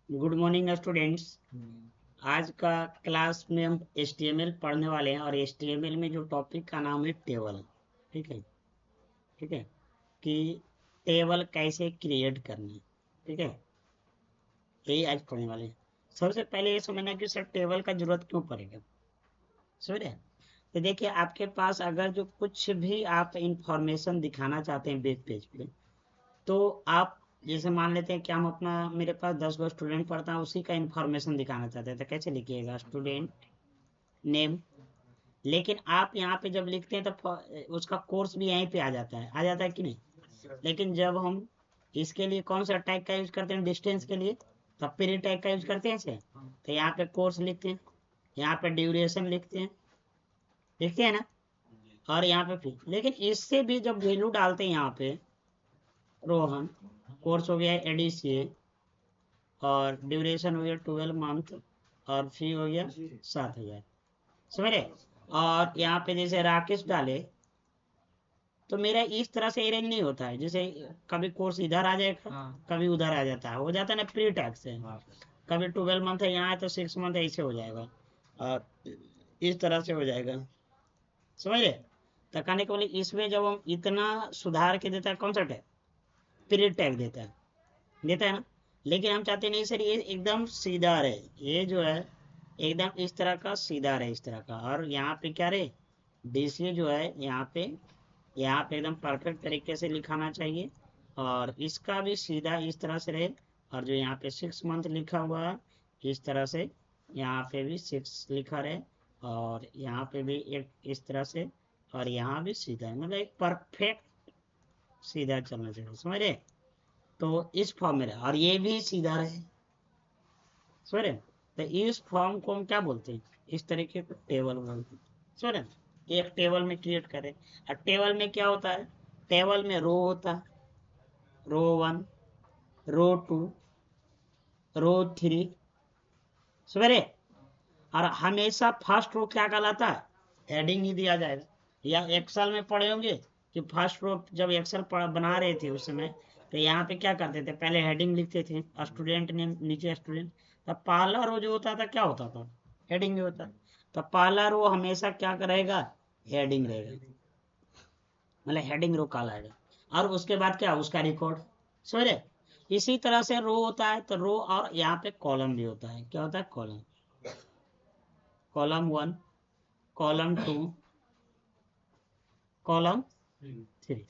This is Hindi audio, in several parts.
Good morning students. आज का क्लास में हम HTML पढ़ने वाले हैं और HTML में जो टॉपिक का नाम है टेबल। ठीक है। ठीक है कि टेबल कैसे क्रिएट करना है। ठीक है, यही आज पढ़ने वाले हैं। सबसे पहले ये समझना कि सर टेबल का जरूरत क्यों पड़ेगा। समझ रहे हैं? तो देखिए, आपके पास अगर जो कुछ भी आप इंफॉर्मेशन दिखाना चाहते हैं वेब पेज पे, तो आप जैसे मान लेते हैं कि हम अपना, मेरे पास 10 गो स्टूडेंट पढ़ता है, उसी का इंफॉर्मेशन दिखाना चाहते हैं, तो कैसे लिखिएगा? Student name. लेकिन आप यहाँ पे जब लिखते हैं तो उसका कोर्स भी यहीं पे आ जाता है कि नहीं? लेकिन जब हम इसके लिए कौन सा टैग का यूज करते हैं डिस्टेंस के लिए, तब पीरियड टैग का यूज करते हैं इसे। तो यहाँ पे कोर्स लिखते हैं, यहाँ पे ड्यूरेशन लिखते हैं ना, और यहाँ पे फिर, लेकिन इससे भी जब वैल्यू डालते हैं यहाँ पे, रोहन, कोर्स हो गया ADCA, और ड्यूरेशन हो गया 12 मंथ, और फी हो गया 7,000। समझ रहे? और यहाँ पे जैसे राकेश डाले, तो मेरा इस तरह से अरेंज नहीं होता है, जैसे कभी कोर्स इधर आ जाएगा, कभी उधर आ जाता है, हो जाता है ना प्री टैक्स से। कभी 12 मंथ है यहाँ है तो 6 मंथ ऐसे हो जाएगा, और इस तरह से हो जाएगा। समझ रहे? तो कहने के बोले, इसमें जब हम इतना सुधार के देता है, कौन सा टैग? पीरियड टैग देता है ना। लेकिन हम चाहते नहीं सर, ये एकदम सीधा रहे, ये जो है एकदम इस तरह का सीधा रहे, इस तरह का। और यहाँ पे क्या रहे, डीसीए जो है यहाँ पे एकदम परफेक्ट तरीके से लिखाना चाहिए, और इसका भी सीधा इस तरह से रहे। और जो यहाँ पे 6 मंथ लिखा हुआ है, इस तरह से यहाँ पे भी 6 लिखा रहे, और यहाँ पे भी एक इस तरह से, और यहाँ भी सीधा है, मतलब एक परफेक्ट सीधा चलना चाहिए। समझ रहे? तो इस फॉर्म में रहे, और ये भी सीधा रहे। समझ रहे? तो इस फॉर्म को हम क्या बोलते हैं? इस तरीके को टेबल बोलते हैं। समझ रहे? एक टेबल में क्रिएट करें, और टेबल में क्या होता है? टेबल में रो होता है, रो 1, रो 2, रो 3। समझ रहे? और हमेशा फर्स्ट रो क्या कहलाता है? हेडिंग ही दिया जाएगा। या एक्सेल में पढ़े होंगे कि फर्स्ट रो जब एक्सेल बना रहे थे उस समय, तो यहाँ पे क्या करते थे? पहले हेडिंग लिखते थे, स्टूडेंट नेम, नीचे स्टूडेंट। तब पहला रो जो होता था क्या होता था? हेडिंग ही होता। तो पहला रो हमेशा क्या रहेगा? हेडिंग रहेगा, मतलब हेडिंग रो कहलाएगा। और उसके बाद क्या? उसका रिकॉर्ड। समझ रहे? इसी तरह से रो होता है, तो रो, और यहाँ पे कॉलम भी होता है। क्या होता है? कॉलम। Column 1, column 2, column 3।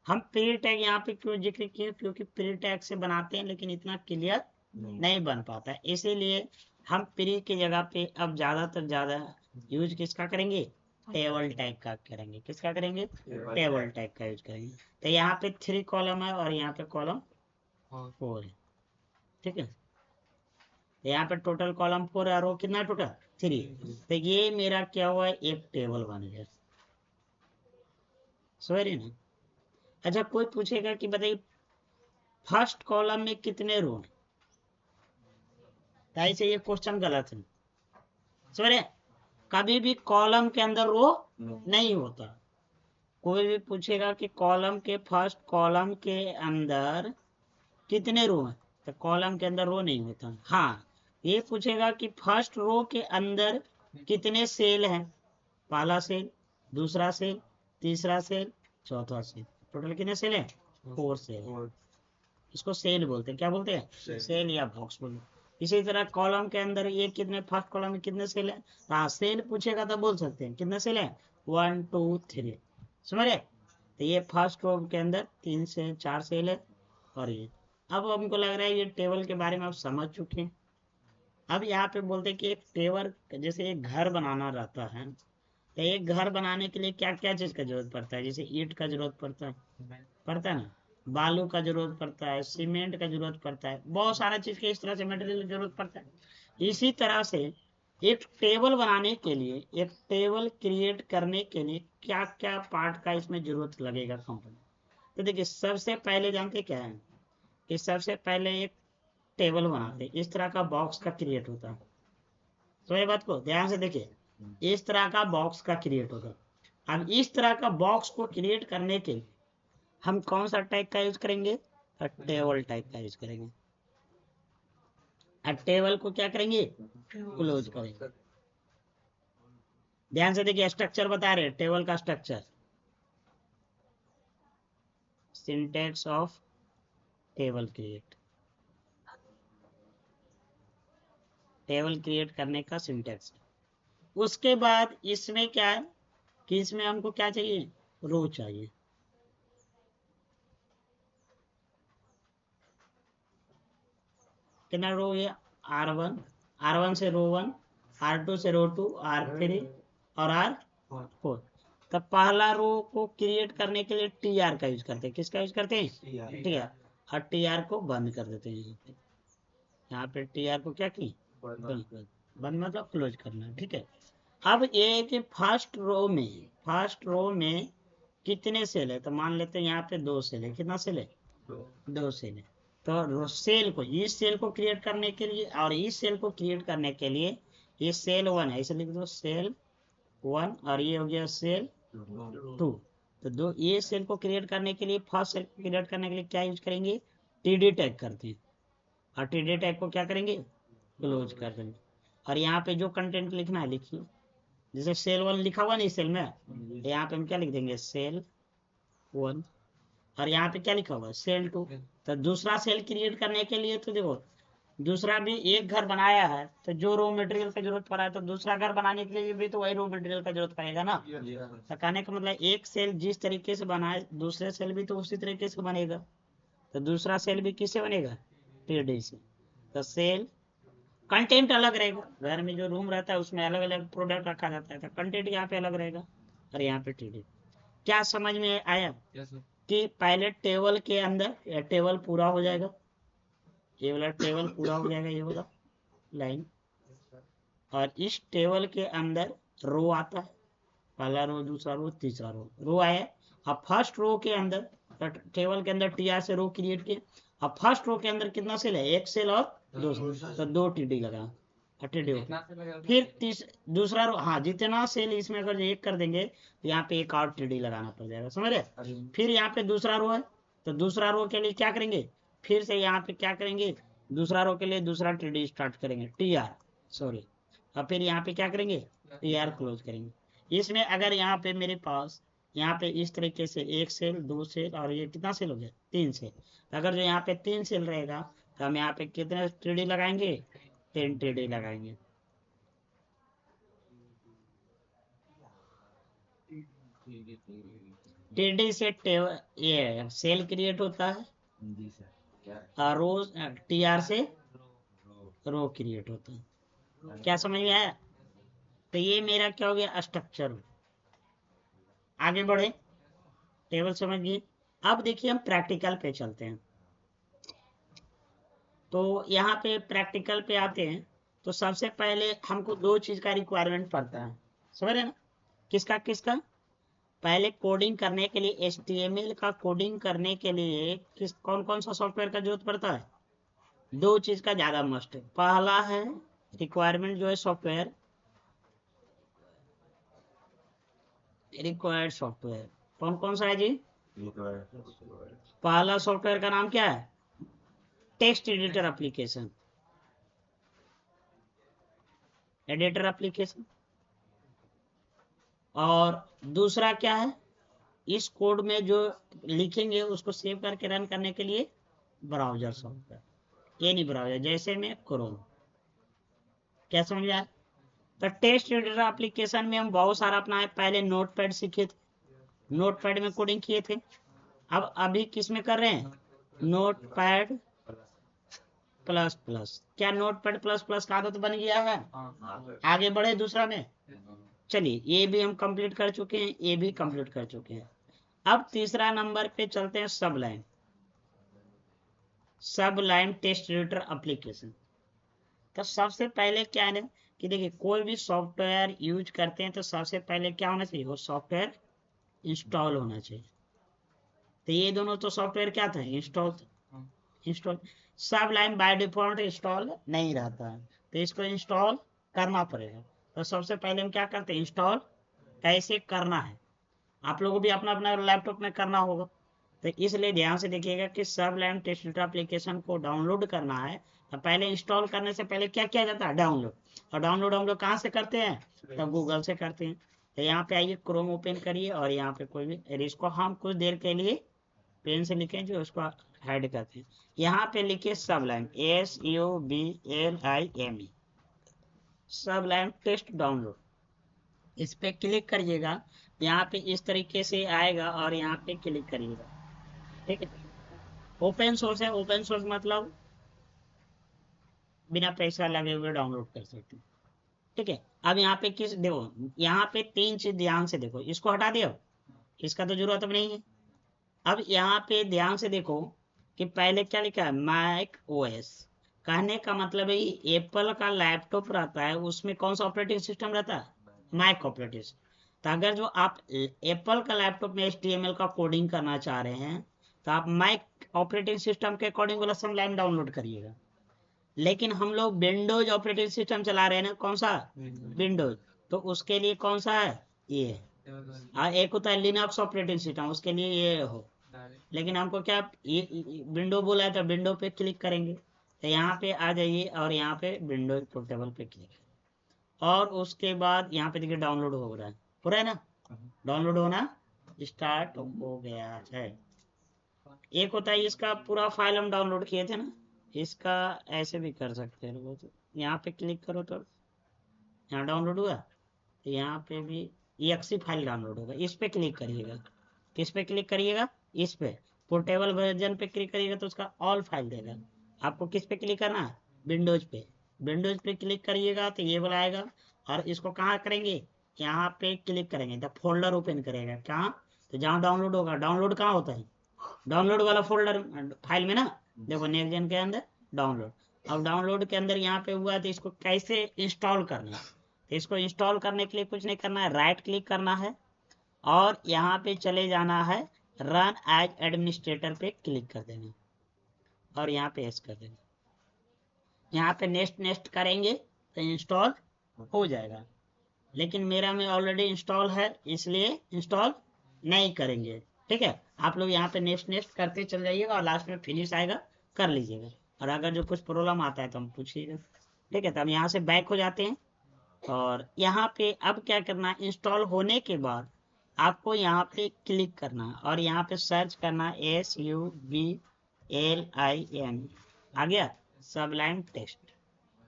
हम प्री टैग यहाँ पे क्यों जिक्र किए? क्योंकि प्री टैग से बनाते हैं, लेकिन इतना क्लियर नहीं बन पाता है, इसीलिए हम प्री की जगह पे अब ज्यादातर ज्यादा यूज किसका करेंगे? टेबल टैग का करेंगे। किसका करेंगे? टेबल टैग का यूज करेंगे। तो यहाँ पे 3 कॉलम है, और यहाँ पे कॉलम 4 है। ठीक है, यहाँ पे टोटल कॉलम 4 है, रो कितना टोटल? 3। तो ये मेरा क्या हुआ है? एक टेबल बन गया। सॉरी ना। अच्छा, कोई पूछेगा कि बताइए फर्स्ट कॉलम में कितने रो हैं? ऐसे ये क्वेश्चन गलत है। सॉरी, कभी भी कॉलम के अंदर रो नहीं होता। कोई भी पूछेगा कि कॉलम के, फर्स्ट कॉलम के अंदर कितने रो हैं, तो कॉलम के अंदर रो नहीं होता। हाँ, ये पूछेगा कि फर्स्ट रो के अंदर कितने सेल हैं, पहला सेल, दूसरा सेल, तीसरा सेल, चौथा सेल, टोटल कितने सेल हैं? 4 सेल। इसको सेल बोलते हैं। क्या बोलते हैं? सेल या बॉक्स बोलते हैं। इसी तरह कॉलम के अंदर ये कितने, फर्स्ट कॉलम में कितने सेल है? हाँ, सेल पूछेगा तो बोल सकते हैं कितने सेल है? 1 2 3। समझ रहे? तो ये फर्स्ट रो के अंदर 3 से 4 सेल है। और ये, अब हमको लग रहा है ये टेबल के बारे में आप समझ चुके हैं। अब यहाँ पे बोलते हैं कि एक टेबल, जैसे एक घर बनाना रहता है, तो एक घर बनाने के लिए क्या क्या चीज का जरूरत पड़ता है? जैसे ईंट का जरूरत पड़ता है ना, बालू का जरूरत पड़ता है, सीमेंट का जरूरत पड़ता है, बहुत सारा चीज के इस तरह से मटेरियल की जरूरत पड़ता है। इसी तरह से एक टेबल बनाने के लिए, एक टेबल क्रिएट करने के लिए क्या क्या पार्ट का इसमें जरूरत लगेगा कंपनी? तो देखिए, सबसे पहले जानते क्या है कि सबसे पहले एक टेबल बनाते, इस तरह का बॉक्स का क्रिएट होता है। तो ये बात को ध्यान से देखिए, इस तरह का बॉक्स का क्रिएट होगा। अब इस तरह का बॉक्स को क्रिएट करने के लिए हम कौन सा टैग का यूज करेंगे? टेबल टैग का यूज करेंगे। और टेबल को क्या करेंगे, क्लोज करेंगे। ध्यान से देखिए, स्ट्रक्चर बता रहे टेबल का structure, syntax of table create, table create करने का सिंटैक्स। उसके बाद इसमें क्या है कि इसमें हमको क्या चाहिए, रो चाहिए। कितना रो है, R1, R1 से रो 1, R2 से रो 2, R3 और R4। तब पहला रो को क्रिएट करने के लिए TR का यूज करते हैं। किसका यूज करते हैं, TR। और TR को बंद कर देते हैं। यहाँ पे TR को क्या की, बंद मतलब क्लोज करना। ठीक है। अब ये है कि फर्स्ट रो में कितने सेल है, तो मान लेते हैं यहाँ पे 2 सेल है। कितना सेल है, 2 सेल है। तो सेल को, इस सेल को क्रिएट करने के लिए और इस सेल को क्रिएट करने के लिए, ये सेल 1 है, इसे लिख दो सेल 1, और ये हो गया सेल 2। तो दो ये सेल को क्रिएट करने के लिए, फर्स्ट सेल को क्रिएट करने के लिए क्या यूज करेंगे, TD टैग करते हैं। और TD टैग को क्या करेंगे, क्लोज कर देंगे। और यहाँ पे जो कंटेंट लिखना है लिखिए। जैसे सेल 1 लिखा हुआ नहीं सेल में, यहाँ पे हम क्या लिख देंगे, सेल 1। और यहाँ पे क्या लिखा हुआ है, सेल 2। तो दूसरा सेल क्रिएट करने के लिए तो देखो, दूसरा भी एक घर बनाया है, तो जो रो मटेरियल का जरूरत पड़ा है, तो दूसरा घर बनाने के लिए भी तो वही रो मटेरियल का जरूरत पड़ेगा ना। तो कहने का मतलब एक सेल जिस तरीके से बनाए, दूसरे सेल भी तो उसी तरीके से बनेगा। तो दूसरा सेल भी किससे बनेगा, TD से। तो सेल कंटेंट अलग रहेगा, घर में जो रूम रहता है उसमें अलग अलग प्रोडक्ट रखा जाता है, तो कंटेंट यहाँ पे अलग रहेगा और यहाँ पे TD। क्या समझ में आया कि पहले टेबल के अंदर टेबल पूरा हो जाएगा, ये वाला टेबल पूरा हो जाएगा, ये वाला लाइन। और इस टेबल के अंदर रो आता है, पहला रो, दूसरा रो, तीसरा रो आया। अब फर्स्ट रो के अंदर, टेबल के अंदर TR से रो क्रिएट किया। अब फर्स्ट रो के अंदर कितना सेल है, एक सेल और 2 सेल, तो 2 TD लगा, TD हो। फिर दूसरा रो, हाँ जितना सेल इसमें अगर एक कर देंगे तो यहाँ पे एक और TD लगाना पड़ जाएगा, समझ रहे। फिर यहाँ पे दूसरा रो है, तो दूसरा रो के लिए क्या करेंगे, फिर से यहाँ पे क्या करेंगे, दूसरा रो के लिए दूसरा TD स्टार्ट करेंगे, TR सॉरी। और फिर यहाँ पे क्या करेंगे, TR क्लोज करेंगे। इसमें अगर यहाँ पे मेरे पास, यहाँ पे इस तरीके से एक सेल, 2 सेल, और ये कितना सेल हो गया, 3 सेल। अगर जो यहाँ पे 3 सेल रहेगा, तो हम यहाँ पे कितने TD लगाएंगे, 10 TD लगाएंगे। TD से ये सेल क्रिएट होता है, और रोज TR से रो क्रिएट होता है। क्या समझ में आया। तो ये मेरा क्या हो गया, स्ट्रक्चर। आगे बढ़े, टेबल समझ गए। अब देखिए हम प्रैक्टिकल पे चलते हैं। तो यहाँ पे प्रैक्टिकल पे आते हैं, तो सबसे पहले हमको 2 चीज का रिक्वायरमेंट पड़ता है, समझ रहे ना। किसका किसका, पहले कोडिंग करने के लिए, HTML का कोडिंग करने के लिए कौन कौन सा सॉफ्टवेयर का जरूरत पड़ता है, 2 चीज का ज्यादा मस्ट है। पहला है रिक्वायरमेंट जो है सॉफ्टवेयर, रिक्वायर्ड सॉफ्टवेयर कौन कौन सा है जी। पहला सॉफ्टवेयर का नाम क्या है, text editor application, editor application. और दूसरा क्या है, इस कोड में जो लिखेंगे उसको सेव करके रन करने के लिए ब्राउजर सॉफ्टवेयर, ये नहीं ब्राउजर जैसे में क्रोम। क्या समझ में आया। तो टेक्स्ट एडिटर एप्लीकेशन में हम बहुत सारा अपना है, पहले नोटपैड सीखे थे, नोटपैड में कोडिंग किए थे। अब अभी किस में कर रहे हैं, नोटपैड प्लस प्लस। क्या नोटपैड प्लस प्लस का आदत बन गया है, आगे बढ़े दूसरा में। चलिए ये भी हम कंप्लीट कर चुके हैं, ये भी कंप्लीट कर चुके हैं। अब तीसरा नंबर पे चलते हैं, सबलाइन। सबलाइन टेक्स्ट एडिटर एप्लीकेशन। तो सबसे पहले क्या है कि देखिए, कोई भी सॉफ्टवेयर यूज करते हैं तो सबसे पहले क्या होना चाहिए, वो सॉफ्टवेयर इंस्टॉल होना चाहिए। तो ये दोनों तो सॉफ्टवेयर क्या था, इंस्टॉल। सब लाइन बाय डिफॉल्ट इंस्टॉल नहीं रहता है, तो इसको इंस्टॉल करना पड़ेगा। तो सबसे पहले हम क्या करते हैं, इंस्टॉल कैसे करना है। आप लोगों को भी अपना अपना लैपटॉप में करना होगा। तो इसलिए ध्यान से देखिएगा कि सबलाइन टेस्ट एप्लीकेशन को डाउनलोड करना है तो पहले इंस्टॉल करने से पहले क्या किया जाता है, डाउनलोड। और डाउनलोड हम लोग कहाँ से करते हैं, तो गूगल से करते हैं। तो यहाँ पे आइए, क्रोम ओपन करिए और यहाँ पे कोई भी, इसको हम कुछ देर के लिए पेन से लिखें जो उसको हाइड करते हैं। यहाँ पे लिखिए Sublime, SUBLIME, Sublime text download. इस पे क्लिक करिएगा, यहाँ पे इस तरीके से आएगा और यहाँ पे क्लिक करिएगा। ठीक है, ओपन सोर्स है, ओपन सोर्स मतलब बिना पैसा लगे हुए डाउनलोड कर सकते हैं। ठीक है, अब यहाँ पे किस देखो, यहाँ पे 3 चीज ध्यान से देखो, इसको हटा दियो, इसका तो जरूरत अब नहीं है। अब यहाँ पे ध्यान से देखो कि पहले क्या लिखा है, मैक ओएस। कहने का मतलब है एप्पल का लैपटॉप रहता है उसमें कौन सा ऑपरेटिंग सिस्टम रहता है, मैक ऑपरेटिंग। तो अगर जो आप एप्पल का लैपटॉप में HTML का कोडिंग करना चाह रहे हैं तो आप मैक ऑपरेटिंग सिस्टम के अकॉर्डिंग वाला सबलाइन डाउनलोड करिएगा। लेकिन हम लोग विंडोज ऑपरेटिंग सिस्टम चला रहे हैं ना, कौन सा, विंडोज, तो उसके लिए कौन सा है, ये। और एक होता है लिनक्स ऑपरेटिंग सिस्टम, उसके लिए ये हो। लेकिन हमको क्या, ये विंडो बोला है तो विंडो पे क्लिक करेंगे। तो यहाँ पे आ जाइए और यहाँ पे विंडोज पोर्टेबल पे क्लिक, और उसके बाद यहाँ पे देखिए डाउनलोड हो रहा है, हो रहा है ना, डाउनलोड होना स्टार्ट हो गया है। एक होता है इसका पूरा फाइल हम डाउनलोड किए थे ना, इसका ऐसे भी कर सकते हैं। तो यहाँ पे क्लिक करो तो यहाँ डाउनलोड हुआ, तो यहाँ पे भी EXE फाइल डाउनलोड होगा। इस पे क्लिक करिएगा, किस पे क्लिक करिएगा, इस पे पोर्टेबल वर्जन पे क्लिक करिएगा तो उसका ऑल फाइल देगा। आपको किस पे क्लिक करना है, विंडोज पे। विंडोज पे क्लिक करिएगा तो ये वाला आएगा, और इसको कहाँ करेंगे, यहाँ पे क्लिक करेंगे तो फोल्डर ओपन करेगा, कहाँ, तो जहाँ डाउनलोड होगा। डाउनलोड कहाँ होता है, डाउनलोड वाला फोल्डर फाइल में ना, देखो नेक्स्ट जेन के अंदर डाउनलोड। अब डाउनलोड के अंदर यहाँ पे हुआ तो इसको कैसे इंस्टॉल करना है, तो इसको इंस्टॉल करने के लिए कुछ नहीं करना है, राइट क्लिक करना है और यहाँ पे चले जाना है, रन एज एडमिनिस्ट्रेटर पे क्लिक कर देना और यहाँ पे एस कर देना। यहाँ पे नेक्स्ट नेक्स्ट करेंगे तो इंस्टॉल हो जाएगा। लेकिन मेरा में ऑलरेडी इंस्टॉल है इसलिए इंस्टॉल नहीं करेंगे। ठीक है, आप लोग यहाँ पे नेक्स्ट नेक्स्ट करते चल जाइएगा और लास्ट में फिनिश आएगा, कर लीजिएगा। और अगर जो कुछ प्रॉब्लम आता है तो हम पूछिएगा। ठीक है, तो हम यहाँ से बैक हो जाते हैं और यहाँ पे अब क्या करना है, इंस्टॉल होने के बाद आपको यहाँ पे क्लिक करना है और यहाँ पे सर्च करना है SUBLIME, आ गया सबलाइन टेस्ट,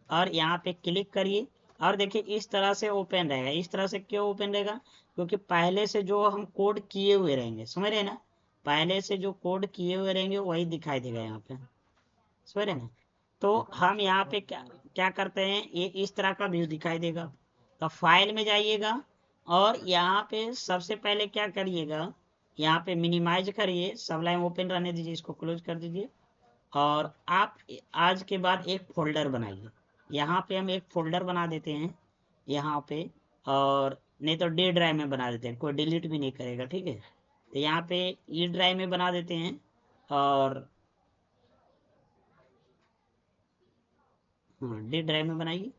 और यहाँ पे क्लिक करिए। और देखिए इस तरह से ओपन रहेगा। इस तरह से क्यों ओपन रहेगा, क्योंकि पहले से जो हम कोड किए हुए रहेंगे, समझ रहे हैं ना, पहले से जो कोड किए हुए रहेंगे वही दिखाई देगा यहाँ पे, समझ रहे हैं ना। तो हम यहाँ पे क्या क्या करते हैं, ये इस तरह का व्यू दिखाई देगा। तो फाइल में जाइएगा और यहाँ पे सबसे पहले क्या करिएगा, यहाँ पे मिनिमाइज करिए, सबलाइन ओपन रहने दीजिए, इसको क्लोज कर दीजिए। और आप आज के बाद एक फोल्डर बनाइए। यहाँ पे हम एक फोल्डर बना देते हैं यहाँ पे, और नहीं तो D ड्राइव में बना देते हैं, कोई डिलीट भी नहीं करेगा। ठीक है, तो यहाँ पे E ड्राइव में बना देते हैं और D ड्राइव में बनाइए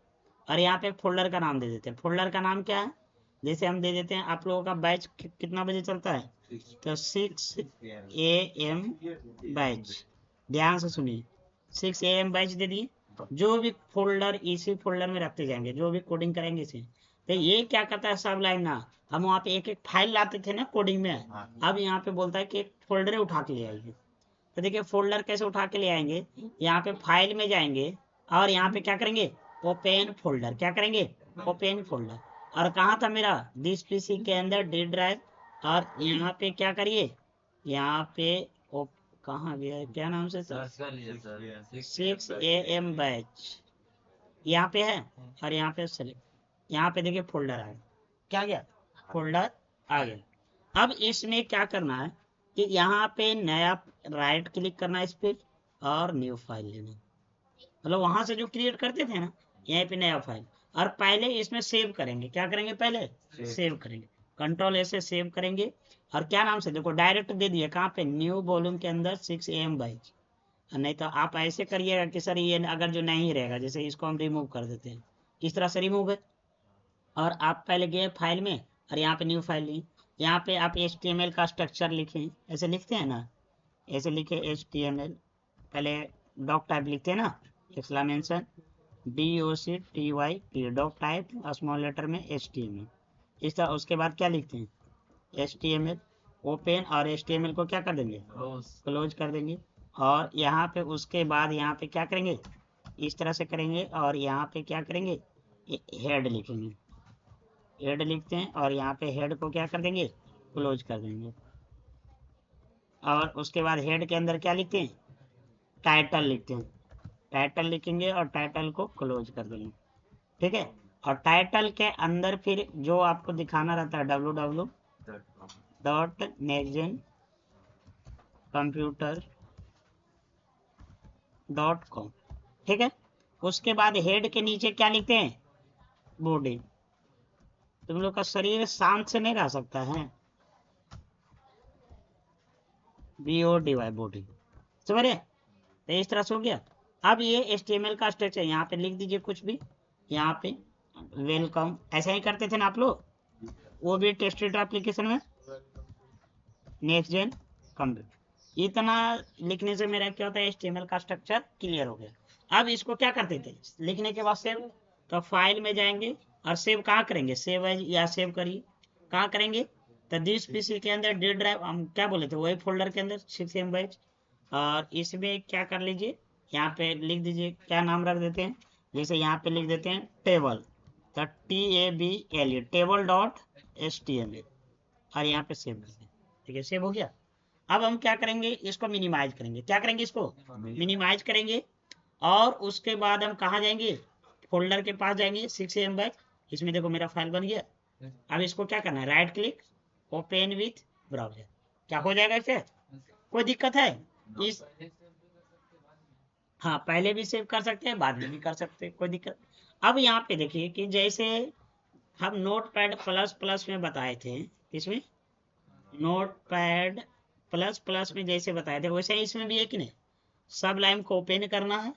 और यहाँ पे एक फोल्डर का नाम दे देते हैं। फोल्डर का नाम क्या है, जैसे हम दे देते हैं, आप लोगों का बैच कितना बजे चलता है, तो 6 AM बैच, ध्यान से सुनिए, 6 AM बैच दे दिए। जो भी फोल्डर इसी फोल्डर में रखते जाएंगे, जो भी कोडिंग करेंगे इसे। तो ये क्या करता है सबलाइन ना, हम वहाँ पे एक एक फाइल लाते थे ना कोडिंग में, अब यहाँ पे बोलता है कि एक फोल्डर उठा के ले आइए। तो देखिए फोल्डर कैसे उठा के ले आएंगे, यहाँ पे फाइल में जाएंगे और यहाँ पे क्या करेंगे, ओपन फोल्डर, क्या करेंगे, ओपन फोल्डर। और कहाँ था मेरा, दिस PC के अंदर D ड्राइव, और यहाँ पे क्या करिए, यहाँ पे कहाँ गया, क्या नाम से, 6 AM बैच यहाँ पे है, और यहाँ पे सेलेक्ट, यहाँ पे देखिए फोल्डर आ गया, क्या गया, फोल्डर आ गया। अब इसमें क्या करना है कि यहाँ पे नया राइट क्लिक करना है इस पे और न्यू फाइल लेना, मतलब वहां से जो क्रिएट करते थे ना, यहीं पे नया फाइल। और पहले इसमें सेव करेंगे, क्या करेंगे, पहले सेव करेंगे, Ctrl A से सेव करेंगे। और क्या नाम से, देखो डायरेक्ट दे दिए कहाँ पे, न्यू वॉल्यूम के अंदर 6 AM बैच। नहीं तो आप ऐसे करिएगा कि सर ये अगर जो नहीं रहेगा, जैसे इसको हम रिमूव कर देते हैं, इस तरह से रिमूव है। और आप पहले गए फाइल में और यहाँ पे न्यू फाइल ली, यहाँ पे आप HTML का स्ट्रक्चर लिखें, ऐसे लिखते हैं ना, ऐसे लिखे HTML, पहले डॉक टाइप लिखते हैं ना, exclamation DOCTYP doc type small letter में HTML, इस तरह। उसके बाद क्या लिखते हैं HTML ओपन, और HTML को क्या कर देंगे क्लोज कर देंगे। और यहाँ पे उसके बाद यहाँ पे क्या करेंगे, इस तरह से करेंगे, और यहाँ पे क्या करेंगे हेड लिखेंगे, हेड लिखते हैं, और यहाँ पे हेड को क्या कर देंगे क्लोज कर देंगे। और उसके बाद हेड के अंदर क्या लिखते हैं टाइटल लिखते हैं, टाइटल लिखेंगे और टाइटल को क्लोज कर देंगे, ठीक है। और टाइटल के अंदर फिर जो आपको दिखाना रहता है www.nextgencomputer.com, ठीक है। उसके बाद हेड के नीचे क्या लिखते हैं बॉडी। तुम लोग का शरीर शांत से नहीं रह सकता है, BODY बॉडी, समझ रहे। तो इस तरह से हो गया। अब ये HTML का स्ट्रक्चर, यहाँ पे लिख दीजिए कुछ भी, यहाँ पे वेलकम, ऐसा ही करते थे ना आप लोग, वो भी टेस्टेड एप्लीकेशन में नेक्स्ट जेन कंप्यूटर। इतना लिखने से मेरा क्या होता है HTML का स्ट्रक्चर क्लियर हो गया। अब इसको क्या करते थे लिखने के बाद सेव, तो फाइल में जाएंगे और सेव कहाँ करेंगे, सेव एज या सेव करिए, कहाँ करेंगे तो दिस पीसी के अंदर डी ड्राइव, हम क्या बोले थे वही फोल्डर के अंदर 6 MB। और इसमें क्या कर लीजिए, यहाँ पे लिख दीजिए क्या नाम रख देते हैं, जैसे यहाँ पे लिख देते हैं टेबल, तो TABLE table.html, और यहाँ पे सेव कर दें, ठीक है, सेव हो गया। अब हम क्या करेंगे इसको मिनिमाइज करेंगे, क्या करेंगे इसको मिनिमाइज करेंगे। और उसके बाद हम कहाँ जाएंगे फोल्डर के पास जाएंगे 6 MB, इसमें देखो मेरा फाइल बन गया। अब इसको क्या करना है right click open with browser, क्या हो जाएगा इसे, कोई दिक्कत है इस, हाँ पहले भी सेव कर सकते हैं बाद में भी कर सकते हैं, कोई दिक्कत। अब यहाँ पे देखिए कि जैसे हम नोटपैड प्लस प्लस में बताए थे, इसमें नोटपैड प्लस प्लस में जैसे बताए थे वैसे ही इसमें भी है कि नहीं, सब लाइन को ओपन करना है,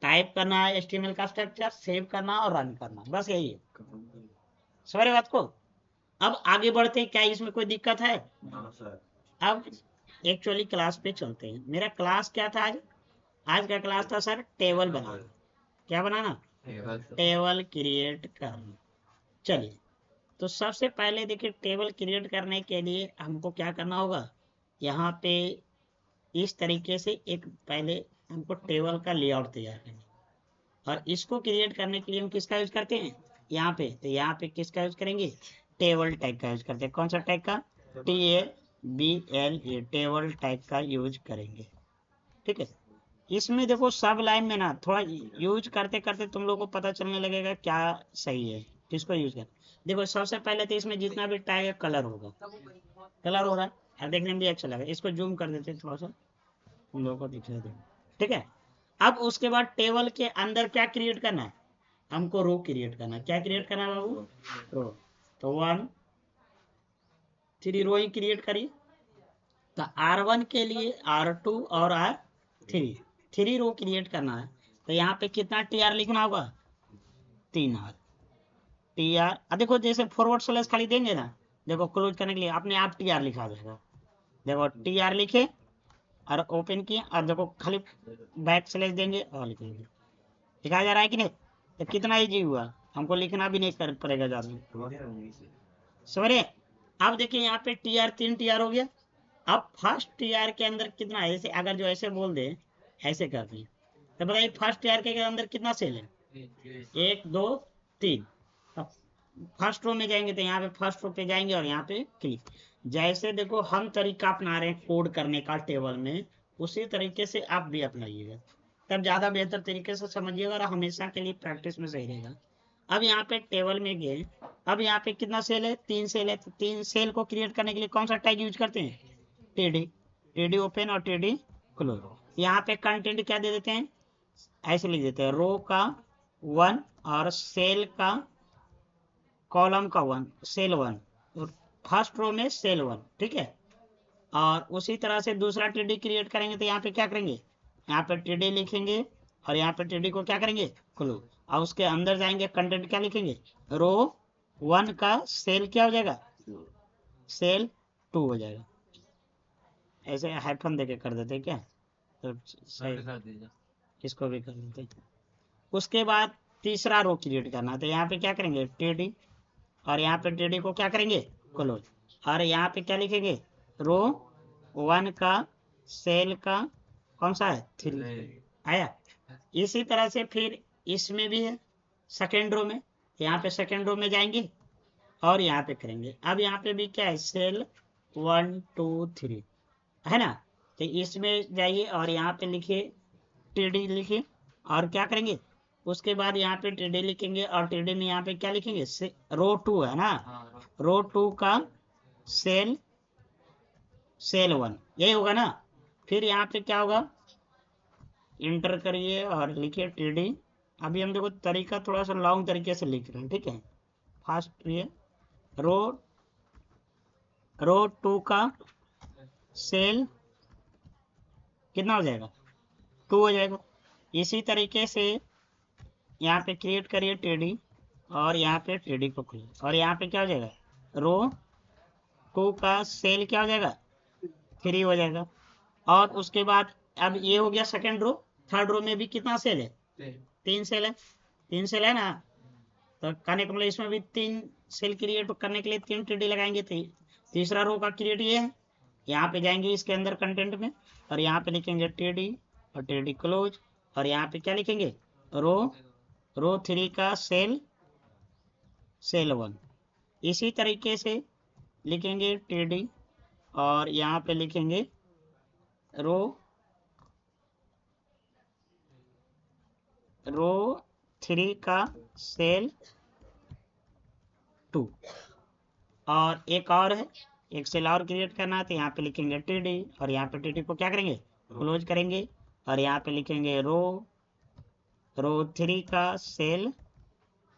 टाइप करना है HTML का स्ट्रक्चर, सेव करना और रन करना, बस यही है, समझ बात को। अब आगे बढ़ते हैं, क्या इसमें कोई दिक्कत है। अब एक्चुअली क्लास पे चलते हैं। मेरा क्लास क्या था आज, आज का क्लास था सर टेबल बनाना, क्या बनाना टेबल क्रिएट करना। चलिए, तो सबसे पहले देखिए टेबल क्रिएट करने के लिए हमको क्या करना होगा, यहाँ पे इस तरीके से एक पहले हमको टेबल का लेआउट तैयार करना, और इसको क्रिएट करने के लिए हम किसका यूज करते हैं यहाँ पे, तो यहाँ पे किसका यूज करेंगे टेबल टैग का यूज करते हैं। कौन सा टैग का TABLE टेबल टैग का यूज करेंगे, ठीक है। इसमें देखो सब लाइन में ना थोड़ा यूज करते करते तुम लोग को पता चलने लगेगा क्या सही है, किसको यूज कर। देखो सबसे पहले तो इसमें जितना भी टैग है कलर होगा, कलर हो रहा है और देखने में भी अच्छा लगा, इसको जूम कर देते थोड़ा सा तुम लोगों को दिखा दे, ठीक है। अब उसके बाद टेबल के अंदर क्या क्रिएट करना है, हमको रो क्रिएट करना है। क्या क्रिएट करना है बाबू, रो। तो 1 3 रो ही क्रिएट करिए। तो R1 के लिए R2 और R3 3 रो क्रिएट करना है। तो यहाँ पे कितना TR लिखना होगा 3R TR। देखो जैसे फॉरवर्ड स्लैश खाली देंगे ना, देखो क्लोज करने के लिए अपने आप TR लिखा देगा, देखो TR लिखे और ओपन किए, और देखो खाली बैक स्लैश देंगे और लिखेंगे, लिखा जा रहा है कि नहीं। तो कितना इजी हुआ, हमको लिखना भी नहीं कर पड़ेगा ज़्यादा, समझे। अब देखिए यहाँ पे TR 3 TR हो गया। अब फर्स्ट TR के अंदर कितना है, जैसे अगर जो ऐसे बोल दे ऐसे कर दें, तो बताइए फर्स्ट TR के अंदर कितना सेल है 1 2 3। अब फर्स्ट रो में जाएंगे तो यहाँ पे फर्स्ट रो पे जाएंगे और यहाँ पे क्लिक, जैसे देखो हम तरीका अपना रहे हैं कोड करने का टेबल में, उसी तरीके से आप भी अपनाइएगा, तब ज्यादा बेहतर तरीके से समझिएगा और हमेशा के लिए प्रैक्टिस में सही रहेगा। अब यहाँ पे टेबल में गए, अब यहाँ पे कितना सेल है 3 सेल है, तो 3 सेल को क्रिएट करने के लिए कौन सा टैग यूज करते हैं TD ओपन और TD क्लोज। यहाँ पे कंटेंट क्या दे देते हैं, ऐसे लिख देते हैं रो का 1 और सेल का कॉलम का 1 सेल 1, फर्स्ट रो में सेल 1, ठीक है। और उसी तरह से दूसरा TD क्रिएट करेंगे तो यहाँ पे क्या करेंगे, यहाँ पे TD लिखेंगे और यहाँ पे TD को क्या करेंगे क्लोज, और उसके अंदर जाएंगे कंटेंट क्या लिखेंगे रो 1 का सेल क्या हो जाएगा सेल 2 हो जाएगा, ऐसे हाइफन देके कर देते क्या, तो सही, इसको भी कर देते। उसके बाद तीसरा रो क्रिएट करना, तो यहाँ पे क्या करेंगे टीडी, और यहाँ पे टीडी को क्या करेंगे क्लोज, और यहाँ पे क्या लिखेंगे रो 1 का सेल का कौन सा है 3 आया। इसी तरह से फिर इसमें भी है सेकेंड रो में, यहाँ पे सेकेंड रो में जाएंगे और यहाँ पे करेंगे। अब यहाँ पे भी क्या है सेल 1 2 3 है ना, तो इसमें जाइए और यहाँ पे लिखिए टीडी लिखिए, और क्या करेंगे उसके बाद यहाँ पे टीडी लिखेंगे, और टीडी में यहाँ पे क्या लिखेंगे रो 2 है ना, रो 2 का सेल 1 यही होगा ना। फिर यहाँ पे क्या होगा इंटर करिए और लिखिए टीडी। अभी हम देखो तरीका थोड़ा सा लॉन्ग तरीके से लिख रहे हैं, ठीक है, फास्ट ये रो 2 का सेल कितना हो जाएगा 2 हो जाएगा। इसी तरीके से यहाँ पे क्रिएट करिए टीडी, और यहाँ पे टीडी को खोलिए, और यहाँ पे क्या हो जाएगा रो 2 का सेल क्या हो जाएगा 3 हो जाएगा। और उसके बाद अब ये हो गया सेकंड रो, थर्ड रो में भी कितना सेल है 3 सेल है, 3 सेल है ना, तो कहने का मतलब इसमें भी 3 सेल क्रिएट करने के लिए 3 टीडी लगाएंगे। तीसरा रो का क्रिएट ये है, यहाँ पे जाएंगे इसके अंदर कंटेंट में, और यहाँ पे लिखेंगे टीडी और टीडी क्लोज, और यहाँ पे क्या लिखेंगे रो 3 का सेल 1। इसी तरीके से लिखेंगे टीडी, और यहाँ पे लिखेंगे रो 3 का सेल 2। और एक और है, एक सेल और क्रिएट करना है, तो यहाँ पे लिखेंगे टीडी, और यहाँ पे टीडी को क्या करेंगे क्लोज करेंगे, और यहाँ पे लिखेंगे रो 3 का सेल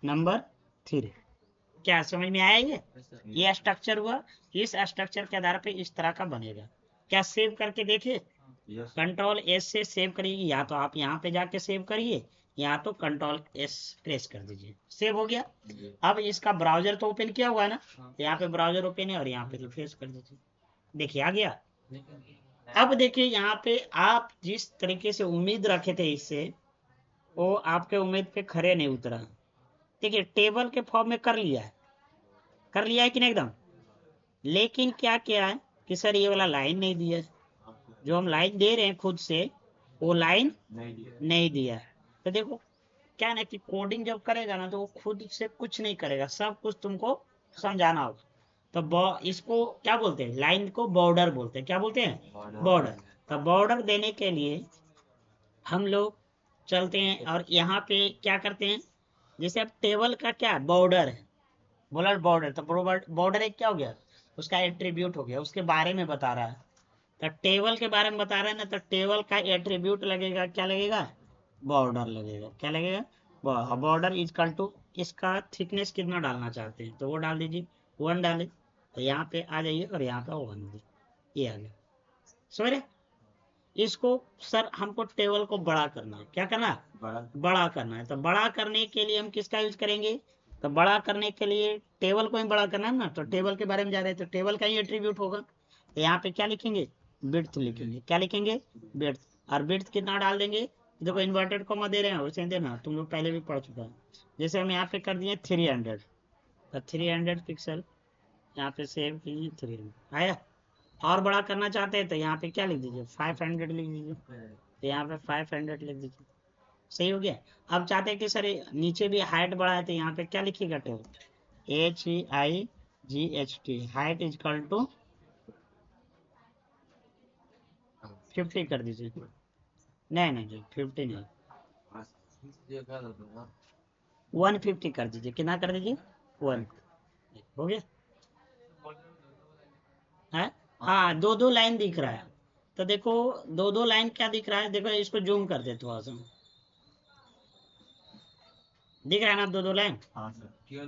नंबर 3। क्या समझ में आया ये स्ट्रक्चर हुआ। इस स्ट्रक्चर के आधार पे इस तरह का बनेगा। क्या सेव करके देखिए, कंट्रोल एस से सेव करिए, या तो आप यहाँ पे जाके सेव करिए, या तो कंट्रोल एस प्रेस कर दीजिए, सेव हो गया। अब इसका ब्राउजर तो ओपन किया हुआ है ना, यहाँ पे ब्राउजर ओपन है, और यहाँ पे रिफ्रेश कर दीजिए, देखिए आ गया। अब देखिए यहाँ पे आप जिस तरीके से उम्मीद रखे थे इससे, वो आपके उम्मीद पे खरे नहीं उतरा। देखिए टेबल के फॉर्म में कर लिया है कि नहीं एकदम, लेकिन क्या किया है कि सर ये वाला लाइन नहीं दिया है, जो हम लाइन दे रहे हैं खुद से वो लाइन नहीं दिया है। तो देखो क्या ना कि कोडिंग जब करेगा ना तो वो खुद से कुछ नहीं करेगा, सब कुछ तुमको समझाना होगा। तो इसको क्या बोलते हैं, लाइन को बॉर्डर बोलते हैं। क्या बोलते हैं बॉर्डर। तो बॉर्डर देने के लिए हम लोग चलते हैं और यहाँ पे क्या करते हैं, जैसे अब टेबल का क्या बॉर्डर है, बोला बॉर्डर, तो बॉर्डर एक क्या हो गया उसका एट्रीब्यूट हो गया, उसके बारे में बता रहा है। तो टेबल के बारे में बता रहा है ना, तो टेबल का एट्रीब्यूट लगेगा, क्या लगेगा बॉर्डर लगेगा। क्या लगेगा बॉर्डर इजकल टू इसका थिकनेस कितना डालना चाहते हैं तो वो डाल दीजिए 1 डाले, तो यहाँ पे आ जाइए और यहाँ पे 1 दीजिए, ये आ गया। समझ रहे, इसको सर हमको टेबल को बड़ा करना है, क्या करना है बड़ा करना है। तो बड़ा करने के लिए हम किसका यूज करेंगे, तो बड़ा करने के लिए टेबल को ही बड़ा करना है ना, तो टेबल के बारे में जा रहे हैं, तो टेबल का ही एट्रीब्यूट होगा। तो यहाँ पे क्या लिखेंगे विड्थ लिखेंगे, क्या लिखेंगे विड्थ, और विड्थ कितना डाल देंगे, देखो इन्वर्टेड कॉमा दे रहे हैं वैसे देना, तुम लोग पहले भी पढ़ चुका है। जैसे हम यहाँ पे कर दिए 300, तो 300 पिक्सल यहाँ पे सेव कीजिए, 300 आया। और बड़ा करना चाहते हैं तो यहाँ पे क्या लिख दीजिए 500 लिख दीजिए, तो यहाँ पे 500 लिख दीजिए, सही हो गया। अब चाहते हैं कि सर नीचे भी हाइट बढ़ा है, तो यहाँ पे क्या लिखिएगा table HEIGHT height is equal to 50 कर दीजिए, नहीं 50 नहीं 150 कर दीजिए, कितना कर दीजिए 1 हो गया है। हाँ 2 लाइन दिख रहा है, तो देखो 2 लाइन क्या दिख रहा है, देखो इसको जूम कर दे थोड़ा सा, दिख रहा है ना 2 लाइन।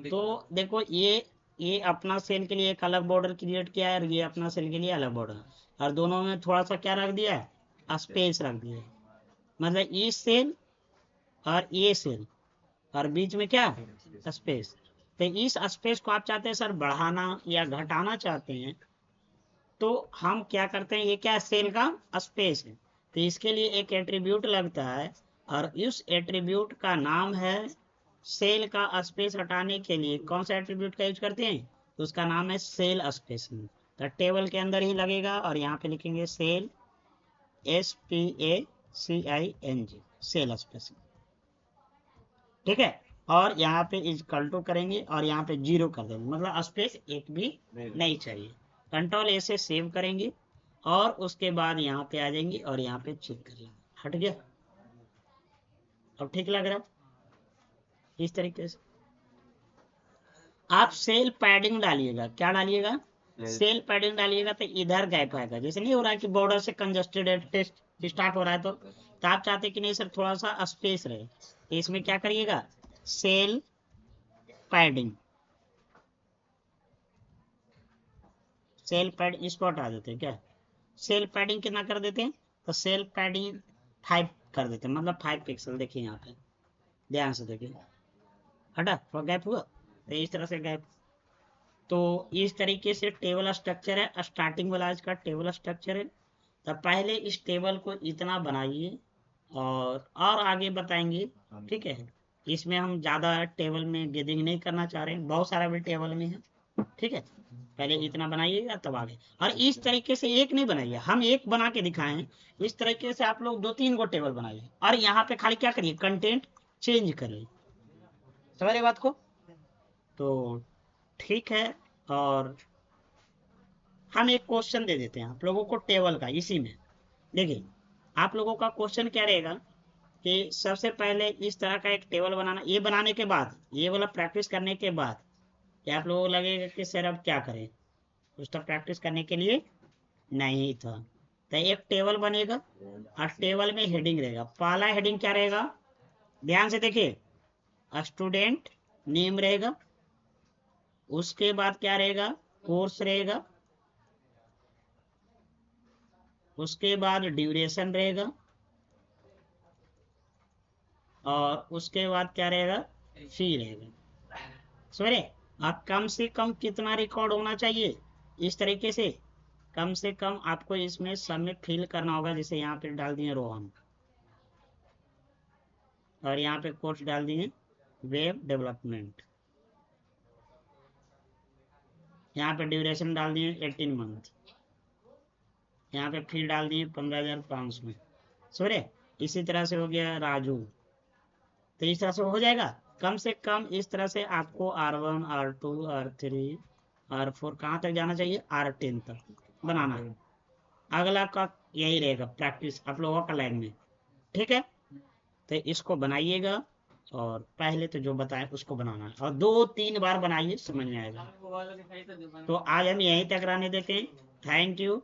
तो देखो ये अपना सेल के लिए एक अलग बॉर्डर क्रिएट किया है, और ये अपना सेल के लिए अलग बॉर्डर, और दोनों में थोड़ा सा क्या रख दिया है स्पेस रख दिया है, मतलब ये सेल और ये सेल और बीच में क्या स्पेस। तो इस स्पेस को आप चाहते हैं सर बढ़ाना या घटाना चाहते हैं, तो हम क्या करते हैं, ये क्या है, सेल का स्पेस है, तो इसके लिए एक एट्रीब्यूट लगता है और उस एट्रीब्यूट का नाम है, सेल का स्पेस हटाने के लिए कौन सा एट्रीब्यूट का यूज करते हैं, तो उसका नाम है सेल स्पेस। तो टेबल के अंदर ही लगेगा और यहाँ पे लिखेंगे सेल, SPACING, सेल स्पेस, ठीक है। और यहाँ पे इक्वल टू करेंगे और यहाँ पे 0 कर देंगे, मतलब स्पेस एक भी नहीं चाहिए। कंट्रोल A से सेव करेंगे और उसके बाद यहाँ पे आ जाएंगे और यहाँ पे चेक कर लेंगे, हट गया। अब ठीक लग रहा है। इस तरीके से आप सेल पैडिंग डालिएगा, क्या डालिएगा, सेल पैडिंग डालिएगा, तो इधर गैप आएगा। जैसे नहीं हो रहा है कि बॉर्डर से कंजस्टेड टेस्ट स्टार्ट हो रहा है, तो आप चाहते कि नहीं सर थोड़ा सा स्पेस रहे, तो इसमें क्या करिएगा, सेल पैडिंग, सेल पैड इसको हटा देते हैं क्या, सेल पैडिंग कितना कर देते हैं, तो सेल पैडिंग 5 कर देते हैं, मतलब 5 पिक्सल। देखिए यहाँ पे ध्यान से देखिए, हटा, थोड़ा गैप हुआ, तो इस तरह से गैप। तो इस तरीके से टेबल स्ट्रक्चर है, स्टार्टिंग वाला इसका टेबल स्ट्रक्चर है। तो पहले इस टेबल को इतना बनाइए और आगे बताएंगे, ठीक है। इसमें हम ज़्यादा टेबल में गेदिंग नहीं करना चाह रहे हैं, बहुत सारा भी टेबल में है, ठीक है। पहले इतना बनाइएगा तब आगे, और इस तरीके से एक नहीं बनाइए, हम एक बना के दिखाएं, इस तरीके से आप लोग 2-3 गो टेबल बनाइए और यहाँ पे खाली क्या करिए, कंटेंट चेंज करिए, समझ रहे बात को। तो ठीक है, और हम एक क्वेश्चन दे देते हैं आप लोगों को टेबल का, इसी में देखिए आप लोगों का क्वेश्चन क्या रहेगा कि सबसे पहले इस तरह का एक टेबल बनाना, ये बनाने के बाद, ये वाला प्रैक्टिस करने के बाद क्या आप लोगों को लगेगा कि सर अब क्या करें, कुछ तो प्रैक्टिस करने के लिए नहीं था। तो एक टेबल बनेगा और टेबल में हेडिंग रहेगा, पहला हेडिंग क्या रहेगा, ध्यान से देखिए, स्टूडेंट नेम रहेगा, उसके बाद क्या रहेगा, कोर्स रहेगा, उसके बाद ड्यूरेशन रहेगा, और उसके बाद क्या रहेगा, फी रहेगा। समझे, आप कम से कम कितना रिकॉर्ड होना चाहिए, इस तरीके से कम आपको इसमें सब में फिल करना होगा। जैसे यहाँ पे डाल दिए रोहन और यहाँ पे कोर्स डाल दिए वेब डेवलपमेंट, यहाँ पे ड्यूरेशन डाल दिए 18 मंथ, यहाँ पे फी डाल दिए 15,500 में। समझे, इसी तरह से हो गया राजू, तो इस तरह से हो जाएगा। कम से कम इस तरह से आपको R1 R2 R3 R4 कहाँ तक जाना चाहिए, R10 तक बनाना है। अगला का यही रहेगा प्रैक्टिस आप लोगों का लाइन में, ठीक है। तो इसको बनाइएगा और पहले तो जो बताए उसको बनाना है और 2-3 बार बनाइए, समझ में आएगा। तो आज हम यहीं तक रहने देते हैं, थैंक यू।